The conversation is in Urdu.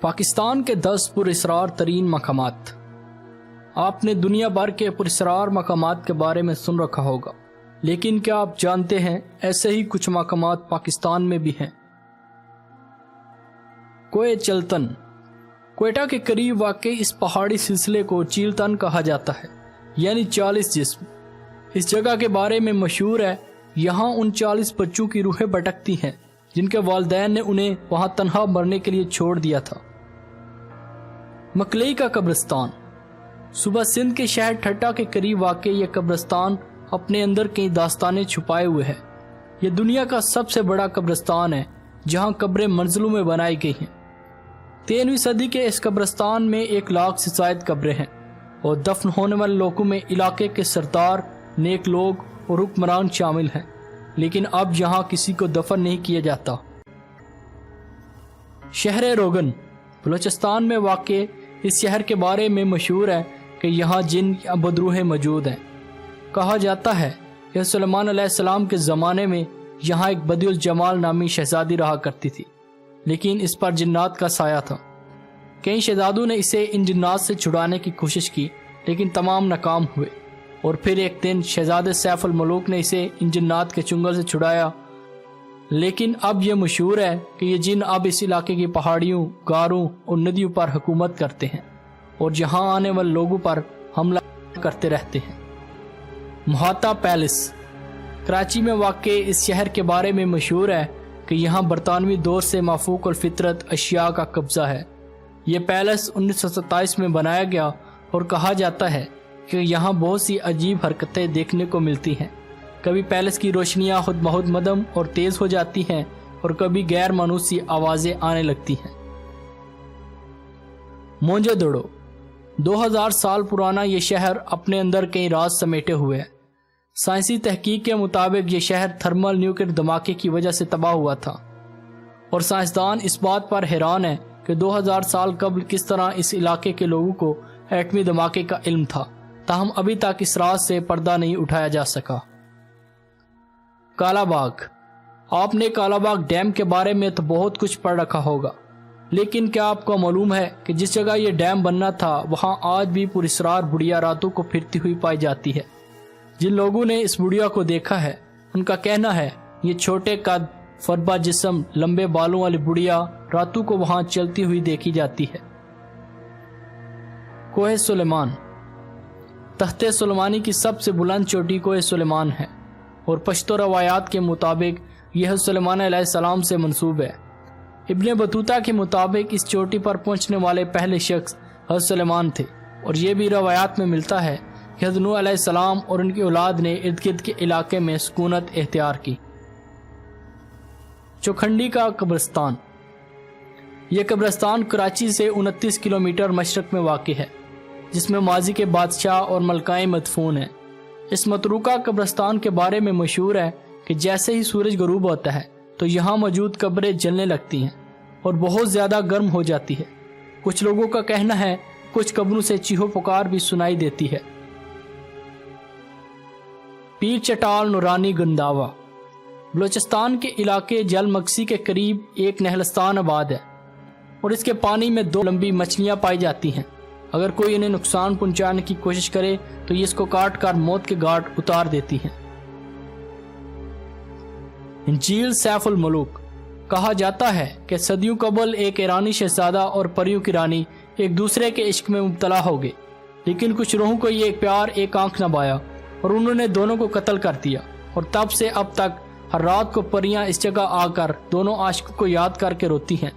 پاکستان کے 10 پراسرار ترین مقامات۔ آپ نے دنیا بھر کے پراسرار مقامات کے بارے میں سن رکھا ہوگا، لیکن کیا آپ جانتے ہیں ایسے ہی کچھ مقامات پاکستان میں بھی ہیں؟ کوہ چلتن کوئٹہ کے قریب واقع اس پہاڑی سلسلے کو چیلتن کہا جاتا ہے، یعنی 40 جسم۔ اس جگہ کے بارے میں مشہور ہے یہاں ان 40 بچوں کی روحیں بھٹکتی ہیں جن کے والدین نے انہیں وہاں تنہا مرنے کے لیے چھوڑ دیا تھا۔ مکلئی کا قبرستان صوبہ سندھ کے شہر ٹھٹہ کے قریب واقع یہ قبرستان اپنے اندر کئی داستانیں چھپائے ہوئے ہے۔ یہ دنیا کا سب سے بڑا قبرستان ہے جہاں قبریں منزلوں میں بنائی گئی ہیں۔ 13ویں صدی کے اس قبرستان میں 1 لاکھ سے زائد قبریں ہیں اور دفن ہونے والے لوگوں میں علاقے کے سردار، نیک لوگ اور حکمران شامل ہیں، لیکن اب یہاں کسی کو دفن نہیں کیا جاتا۔ شہر روغن بلوچستان میں واقع اس شہر کے بارے میں مشہور ہے کہ یہاں جن یا بدروحیں موجود ہیں۔ کہا جاتا ہے کہ سلیمان علیہ السلام کے زمانے میں یہاں ایک بدیع الجمال نامی شہزادی رہا کرتی تھی، لیکن اس پر جنات کا سایہ تھا۔ کئی شہزادوں نے اسے ان جنات سے چھڑانے کی کوشش کی، لیکن تمام ناکام ہوئے، اور پھر ایک دن شہزادے سیف الملوک نے اسے ان جنات کے چنگل سے چھڑایا۔ لیکن اب یہ مشہور ہے کہ یہ جن اب اس علاقے کی پہاڑیوں، غاروں اور ندیوں پر حکومت کرتے ہیں اور یہاں آنے والے لوگوں پر حملہ کرتے رہتے ہیں۔ محاتا پیلس کراچی میں واقع اس شہر کے بارے میں مشہور ہے کہ یہاں برطانوی دور سے مافوق الفطرت اشیاء کا قبضہ ہے۔ یہ پیلس 1927 میں بنایا گیا اور کہا جاتا ہے کہ یہاں بہت سی عجیب حرکتیں دیکھنے کو ملتی ہیں۔ کبھی پیلس کی روشنیاں خود بخود مدھم اور تیز ہو جاتی ہیں اور کبھی غیر مانوسی آوازیں آنے لگتی ہیں۔ مونجو دڑو 2000 سال پرانا یہ شہر اپنے اندر کئی راز سمیٹے ہوئے ہے۔ سائنسی تحقیق کے مطابق یہ شہر تھرمل نیوکلیر دھماکے کی وجہ سے تباہ ہوا تھا، اور سائنسدان اس بات پر حیران ہیں کہ 2000 سال قبل کس طرح اس علاقے کے لوگوں کو ایٹمی دھماکے کا علم تھا، تاہم ابھی تک اس راز سے پردہ نہیں اٹھایا جا سکا۔ کالا باغ آپ نے کالا باغ ڈیم کے بارے میں تو بہت کچھ پڑھ رکھا ہوگا، لیکن کیا آپ کو معلوم ہے کہ جس جگہ یہ ڈیم بننا تھا وہاں آج بھی پراسرار بڑھیا راتوں کو پھرتی ہوئی پائی جاتی ہے۔ جن لوگوں نے اس بڑھیا کو دیکھا ہے ان کا کہنا ہے یہ چھوٹے قد، فربا جسم، لمبے بالوں والی بڑھیا راتوں کو وہاں چلتی ہوئی دیکھی جاتی ہے۔ کوہ سلیمان تخت سلیمانی کی سب سے بلند چوٹی کوہ سلیمان ہے اور پشتو روایات کے مطابق یہ سلیمان علیہ السلام سے منسوب ہے۔ ابن بطوطہ کے مطابق اس چوٹی پر پہنچنے والے پہلے شخص حضرت سلیمان تھے، اور یہ بھی روایات میں ملتا ہے کہ حضرت نوح علیہ السلام اور ان کی اولاد نے ارد گرد کے علاقے میں سکونت اختیار کی۔ چوکھنڈی کا قبرستان یہ قبرستان کراچی سے 29 کلومیٹر مشرق میں واقع ہے، جس میں ماضی کے بادشاہ اور ملکائیں مدفون ہیں۔ اس متروکہ قبرستان کے بارے میں مشہور ہے کہ جیسے ہی سورج غروب ہوتا ہے تو یہاں موجود قبریں جلنے لگتی ہیں اور بہت زیادہ گرم ہو جاتی ہے۔ کچھ لوگوں کا کہنا ہے کچھ قبروں سے چیخو پکار بھی سنائی دیتی ہے۔ پیر چٹال نورانی گنداوا بلوچستان کے علاقے جل مکسی کے قریب ایک نہلستان آباد ہے، اور اس کے پانی میں 2 لمبی مچھلیاں پائی جاتی ہیں۔ اگر کوئی انہیں نقصان پہنچانے کی کوشش کرے تو یہ اس کو کاٹ کر موت کے گھاٹ اتار دیتی ہیں۔ جھیل سیف الملوک کہا جاتا ہے کہ صدیوں قبل ایک ایرانی شہزادہ اور پریوں کی رانی ایک دوسرے کے عشق میں مبتلا ہو گئے، لیکن کچھ روحوں کو یہ پیار ایک آنکھ نہ بایا اور انہوں نے دونوں کو قتل کر دیا، اور تب سے اب تک ہر رات کو پریاں اس جگہ آ کر دونوں عاشقوں کو یاد کر کے روتی ہیں۔